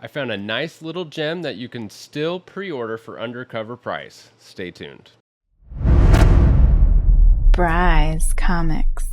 I found a nice little gem that you can still pre-order for undercover price. Stay tuned. Bry's Comics.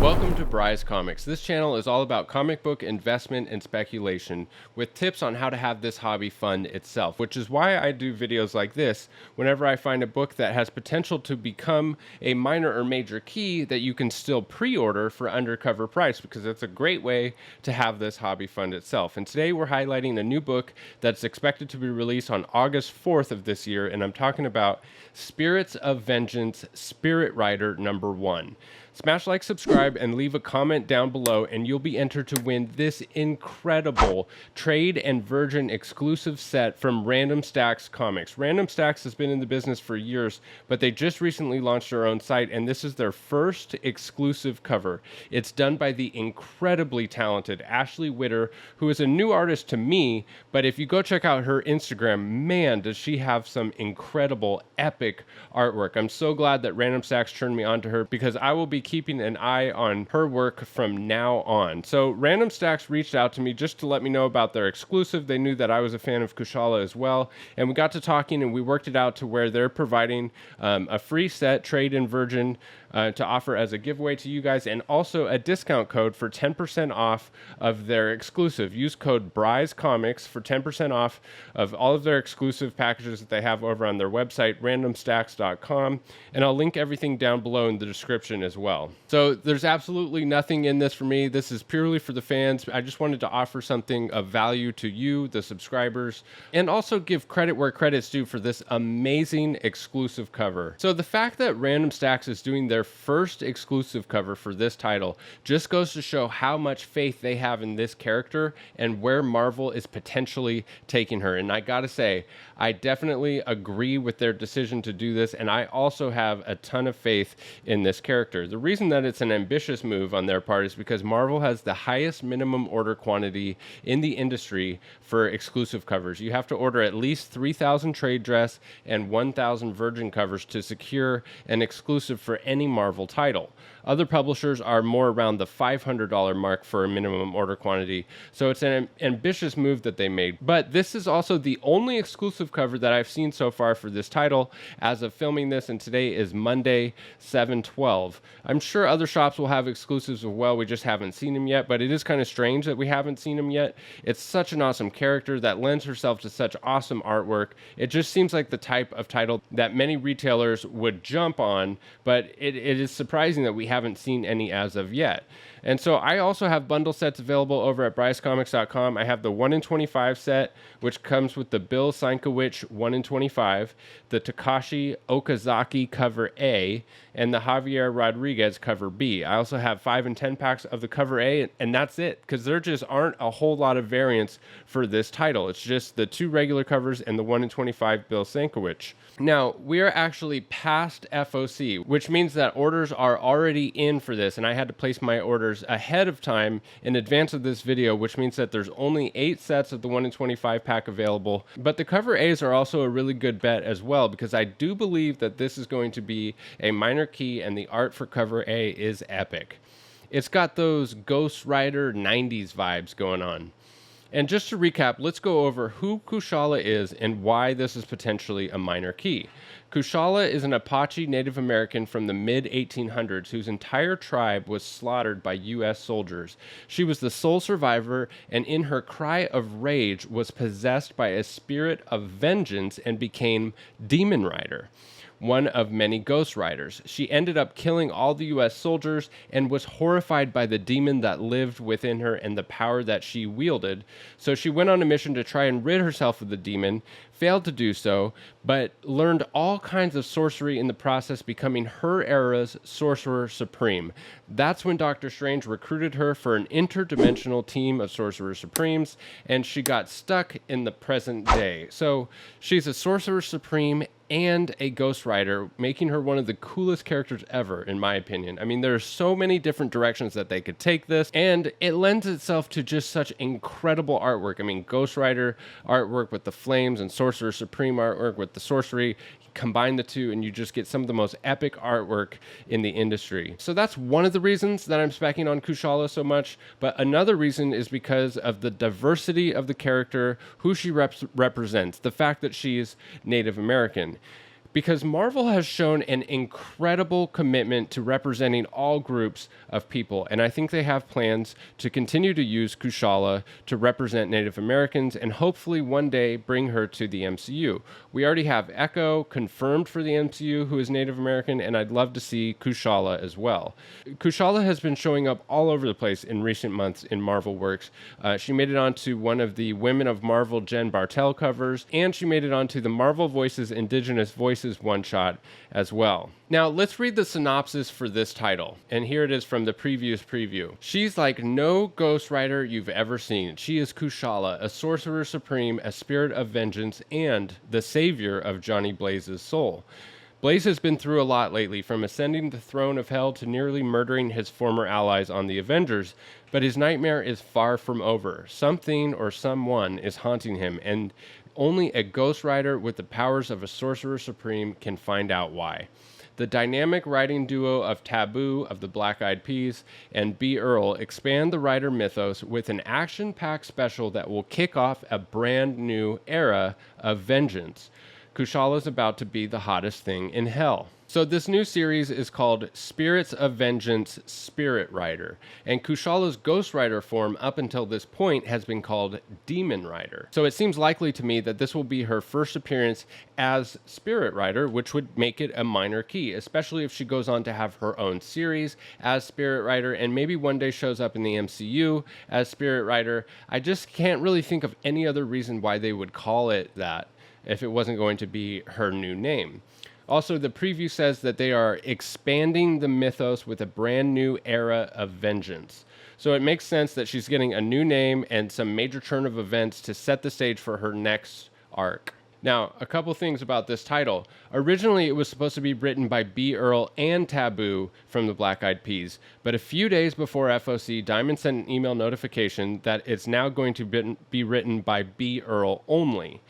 Welcome to Bry's Comics. This channel is all about comic book investment and speculation with tips on how to have this hobby fund itself, which is why I do videos like this whenever I find a book that has potential to become a minor or major key that you can still pre-order for undercover price, because it's a great way to have this hobby fund itself. And today we're highlighting a new book that's expected to be released on August 4th of this year, and I'm talking about Spirits of Vengeance, Spirit Rider #1. Smash like, subscribe, and leave a comment down below, and you'll be entered to win this incredible Trade and Virgin exclusive set from Random Stacks Comics. Random Stacks has been in the business for years, but they just recently launched their own site, and this is their first exclusive cover. It's done by the incredibly talented Ashley Witter, who is a new artist to me, but if you go check out her Instagram, man, does she have some incredible, epic artwork. I'm so glad that Random Stacks turned me on to her, because I will be keeping an eye on her work from now on. So Random Stacks reached out to me just to let me know about their exclusive. They knew that I was a fan of Kushala as well, and we got to talking, and we worked it out to where they're providing a free set, Trade and Virgin, to offer as a giveaway to you guys, and also a discount code for 10% off of their exclusive. Use code BRYSCOMICS for 10% off of all of their exclusive packages that they have over on their website, randomstacks.com, and I'll link everything down below in the description as well. So there's absolutely nothing in this for me. This is purely for the fans. I just wanted to offer something of value to you, the subscribers, and also give credit where credit's due for this amazing exclusive cover. So the fact that Random Stacks is doing their first exclusive cover for this title just goes to show how much faith they have in this character and where Marvel is potentially taking her. And I gotta say, I definitely agree with their decision to do this, and I also have a ton of faith in this character. The reason that it's an ambitious move on their part is because Marvel has the highest minimum order quantity in the industry for exclusive covers. You have to order at least 3,000 trade dress and 1,000 Virgin covers to secure an exclusive for any Marvel title. Other publishers are more around the $500 mark for a minimum order quantity, so it's an ambitious move that they made. But this is also the only exclusive cover that I've seen so far for this title as of filming this, and today is Monday, 7/12. I'm sure other shops will have exclusives as well, we just haven't seen them yet, but it is kind of strange that we haven't seen them yet. It's such an awesome character that lends herself to such awesome artwork. It just seems like the type of title that many retailers would jump on, but it is surprising that we haven't seen any as of yet. And so I also have bundle sets available over at bryscomics.com. I have the 1 in 25 set, which comes with the Bill Sienkiewicz 1 in 25, the Takashi Okazaki cover A, and the Javier Rodriguez cover B. I also have 5 and 10 packs of the cover A, and that's it, because there just aren't a whole lot of variants for this title. It's just the 2 regular covers and the 1 in 25 Bill Sienkiewicz. Now, we are actually past FOC, which means that orders are already in for this, and I had to place my orders ahead of time in advance of this video, which means that there's only 8 sets of the 1 in 25 pack available. But the cover A's are also a really good bet as well, because I do believe that this is going to be a minor key, and the art for cover A is epic. It's got those Ghost Rider 90s vibes going on. And just to recap, let's go over who Kushala is and why this is potentially a minor key. Kushala is an Apache Native American from the mid-1800s whose entire tribe was slaughtered by U.S. soldiers. She was the sole survivor, and in her cry of rage was possessed by a spirit of vengeance and became Demon Rider, one of many Ghost Riders. She ended up killing all the U.S. soldiers and was horrified by the demon that lived within her and the power that she wielded. So she went on a mission to try and rid herself of the demon, failed to do so, but learned all kinds of sorcery in the process, becoming her era's Sorcerer Supreme. That's when Doctor Strange recruited her for an interdimensional team of Sorcerer Supremes, and she got stuck in the present day. So she's a Sorcerer Supreme and a ghostwriter, making her one of the coolest characters ever, in my opinion. I mean, there are so many different directions that they could take this, and it lends itself to just such incredible artwork. I mean, ghostwriter artwork with the flames and Sorcerer Supreme artwork with the sorcery. Combine the two and you just get some of the most epic artwork in the industry. So that's one of the reasons that I'm speccing on Kushala so much, but another reason is because of the diversity of the character, who she represents, the fact that she's Native American. Because Marvel has shown an incredible commitment to representing all groups of people, and I think they have plans to continue to use Kushala to represent Native Americans and hopefully one day bring her to the MCU. We already have Echo confirmed for the MCU, who is Native American, and I'd love to see Kushala as well. Kushala has been showing up all over the place in recent months in Marvel Works. She made it onto one of the Women of Marvel Jen Bartel covers, and she made it onto the Marvel Voices Indigenous Voices one-shot as well. Now, let's read the synopsis for this title. And here it is from the previous preview. She's like no ghostwriter you've ever seen. She is Kushala, a sorcerer supreme, a spirit of vengeance, and the savior of Johnny Blaze's soul. Blaze has been through a lot lately, from ascending the throne of hell to nearly murdering his former allies on the Avengers, but his nightmare is far from over. Something or someone is haunting him, and only a ghostwriter with the powers of a sorcerer supreme can find out why. The dynamic writing duo of Taboo of the Black Eyed Peas and B. Earl expand the writer mythos with an action-packed special that will kick off a brand new era of vengeance. Kushala is about to be the hottest thing in hell. So this new series is called Spirits of Vengeance Spirit Rider, and Kushala's Ghost Rider form up until this point has been called Demon Rider. So it seems likely to me that this will be her first appearance as Spirit Rider, which would make it a minor key, especially if she goes on to have her own series as Spirit Rider and maybe one day shows up in the MCU as Spirit Rider. I just can't really think of any other reason why they would call it that if it wasn't going to be her new name. Also, the preview says that they are expanding the mythos with a brand new era of vengeance. So it makes sense that she's getting a new name and some major turn of events to set the stage for her next arc. Now, a couple things about this title. Originally, it was supposed to be written by B. Earl and Taboo from the Black Eyed Peas, but a few days before FOC, Diamond sent an email notification that it's now going to be written by B. Earl only.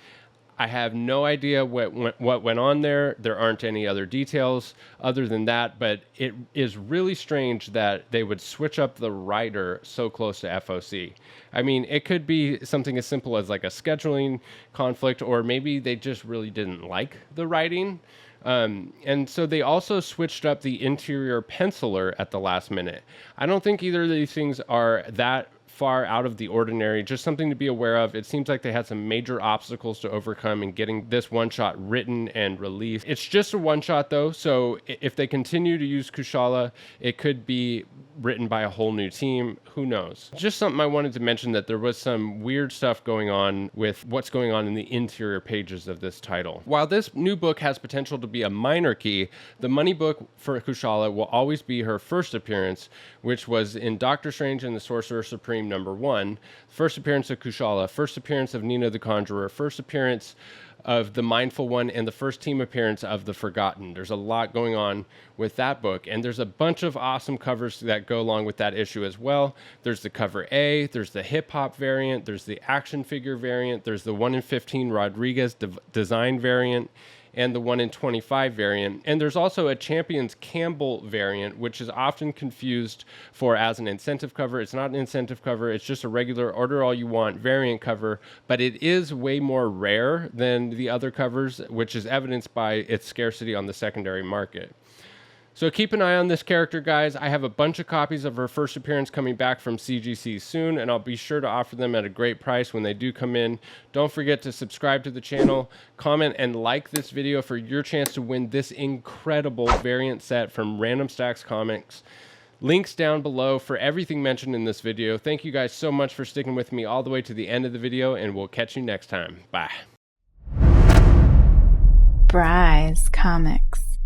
I have no idea what went on there. There aren't any other details other than that, but it is really strange that they would switch up the writer so close to FOC. I mean, it could be something as simple as like a scheduling conflict, or maybe they just really didn't like the writing. And so they also switched up the interior penciler at the last minute. I don't think either of these things are that far out of the ordinary, just something to be aware of. It seems like they had some major obstacles to overcome in getting this one-shot written and released. It's just a one-shot though, so if they continue to use Kushala, it could be written by a whole new team. Who knows? Just something I wanted to mention, that there was some weird stuff going on with what's going on in the interior pages of this title. While this new book has potential to be a minor key, the money book for Kushala will always be her first appearance, which was in Doctor Strange and the Sorcerer Supreme #1, first appearance of Kushala, first appearance of Nina the Conjurer, first appearance of the Mindful One, and the first team appearance of the Forgotten. There's a lot going on with that book, and there's a bunch of awesome covers that go along with that issue as well. There's the cover A, there's the hip-hop variant, there's the action figure variant, there's the 1 in 15 Rodriguez design variant, and the 1 in 25 variant. And there's also a Champions Campbell variant, which is often confused for as an incentive cover. It's not an incentive cover, it's just a regular order all you want variant cover, but it is way more rare than the other covers, which is evidenced by its scarcity on the secondary market. So keep an eye on this character, guys. I have a bunch of copies of her first appearance coming back from CGC soon, and I'll be sure to offer them at a great price when they do come in. Don't forget to subscribe to the channel, comment, and like this video for your chance to win this incredible variant set from Random Stacks Comics. Links down below for everything mentioned in this video. Thank you guys so much for sticking with me all the way to the end of the video, and we'll catch you next time. Bye. Bry's Comics.